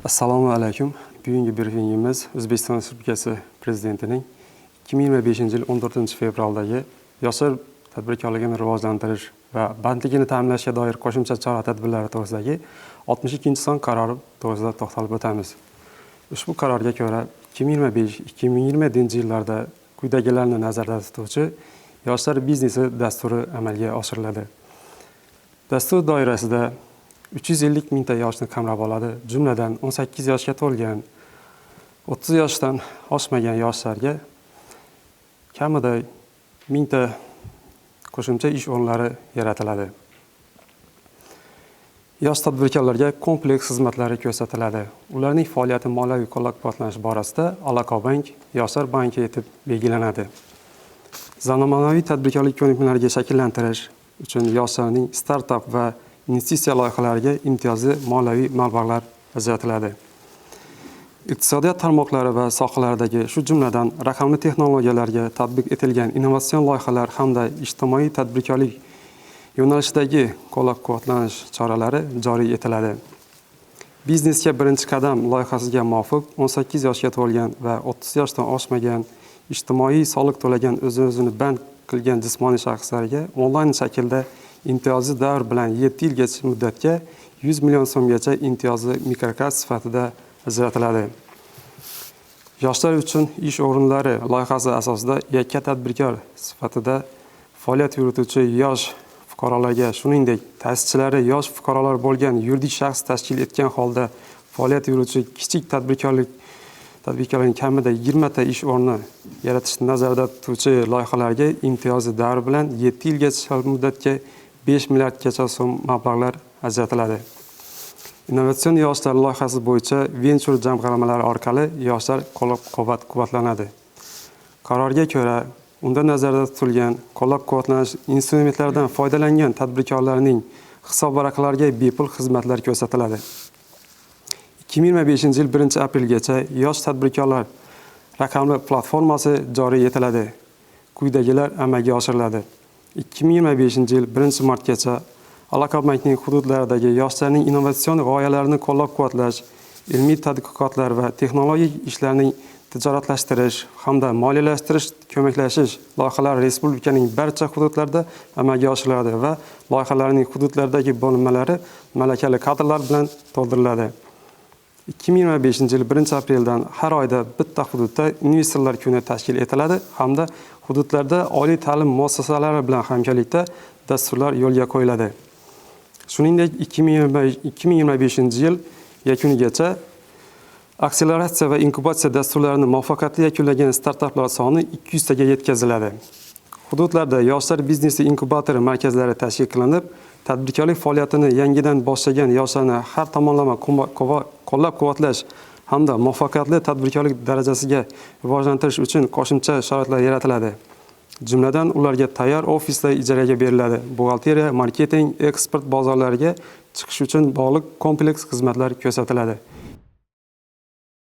Assalomu alaykum. Bugungi brifingimiz O'zbekiston Respublikasi Prezidentining 2025-yil 14-fevraldagi yoshlar tadbirkorligini rivojlantirish va bandligini ta'minlashga doir qo'shimcha chora-tadbirlar to'g'risidagi 62-son qarori to'g'risida to'xtalib o'tamiz. Ushbu qarorga ko'ra 2025-2020 yillarda quyidagilarni nazarda tutuvchi yoshlar biznesi dasturi amalga oshiriladi. Dastur doirasida 350 mingta yoshni qamrab oladi. Jumladan 18 yoshga to'lgan, 30 yoshdan oshmagan yoshlarga kamida 1000 ta qo'shimcha ish o'rinlari yaratiladi. Yosh tadbirkorlarga kompleks xizmatlari ko'rsatiladi. Ularning faoliyati moliyaviy qo'llab-quvvatlanish borasida Aloqabank Yoshlar banki etib belgilanadi. Zamonaviy tadbirkorlik ko'nikmalariga shakllantirish uchun yoshlarning startap va investitsiya loyihalariga imtiyozli moliyaviy mablag'lar ajratiladi. Iqtisodiyot tarmoqlari va sohalaridagi, shu jumladan raqamli texnologiyalarga tatbiq etilgan innovatsion loyihalar hamda ijtimoiy tadbirkorlik yo'nalishidagi qo'llab-quvvatlanish choralari joriy etiladi. Biznesga birinchi qadam loyihasiga muvofiq 18 yoshga to'lgan va 30 yoshdan oshmagan ijtimoiy soliq to'lagan o'zini band qilgan jismoniy shaxslarga onlayn shaklda imtiyozli davr bilan 7 yilgacha muddatga 100 million so'mgacha imtiyozli mikrokredit sifatida ajratiladi. Yoshlar uchun ish o'rinlari loyihasi asosida yakka tadbirkor sifatida faoliyat yurituvchi yosh fuqarolarga, shuningdek, ta'sischilari yosh fuqarolar bo'lgan yuridik shaxs tashkil etgan holda faoliyat yurituvchi kichik tadbirkorlarning kamida 20 ta ish o'rni yaratishni nazarda tutuvchi loyihalarga imtiyozli davr bilan 7 yilgacha muddatga 5 milliardgacha so'm mablag'lar ajratiladi. Innovatsion yoshlar loyihasi bo'yicha venture jamg'armalari orqali yoshlar qo'llab-quvvatlanadi. Qarorga ko'ra, unda nazarda tutilgan qo'llab-quvvatlanish instrumentlaridan foydalangan tadbirkorlarning hisob varaqalariga bepul xizmatlar ko'rsatiladi. 2025-yil 1-aprelgacha yosh tadbirkorlar raqamli platformasi joriy etiladi. Quyidagilar amalga oshiriladi. 2025-yil 1-martgacha Aloqabankning hududlaridagi yoshlarning innovatsion g'oyalarini qo'llab-quvvatlash, ilmiy tadqiqotlar va texnologik ishlarning tijoratlashtirish hamda moliyalashtirish ko'maklashish loyihalari respublikaning barcha hududlarida amalga oshiriladi va loyihalarning hududlardagi bo'linmalari malakali kadrlar bilan to'ldiriladi. 2025-yil 1-apreldan har oyda bitta hududda investorlar kuni tashkil etiladi hamda hududlarda oliy ta'lim muassasalari bilan hamkorlikda dasturlar yo'lga qo'yiladi. Shuningdek, 2025-yil yakunigacha akseleratsiya va inkubatsiya dasturlarini muvaffaqiyatli yakunlagan startaplar soni 200 taga yetkaziladi. Hududlarda yoshlar biznesi inkubatori markazlari tashkil qilinib, tadbirkorlik faoliyatini yangidan boshlagan yoshlarni har tomonlama qo'llab-quvvatlash hamda muvaffaqiyatli tadbirkorlik darajasiga rivojlantirish uchun qo'shimcha sharoitlar yaratiladi. Jumladan, ularga tayyor ofislar ijaraga beriladi. Buxgalteriya, marketing, eksport bozorlariga chiqish uchun bog'liq kompleks xizmatlar ko'rsatiladi.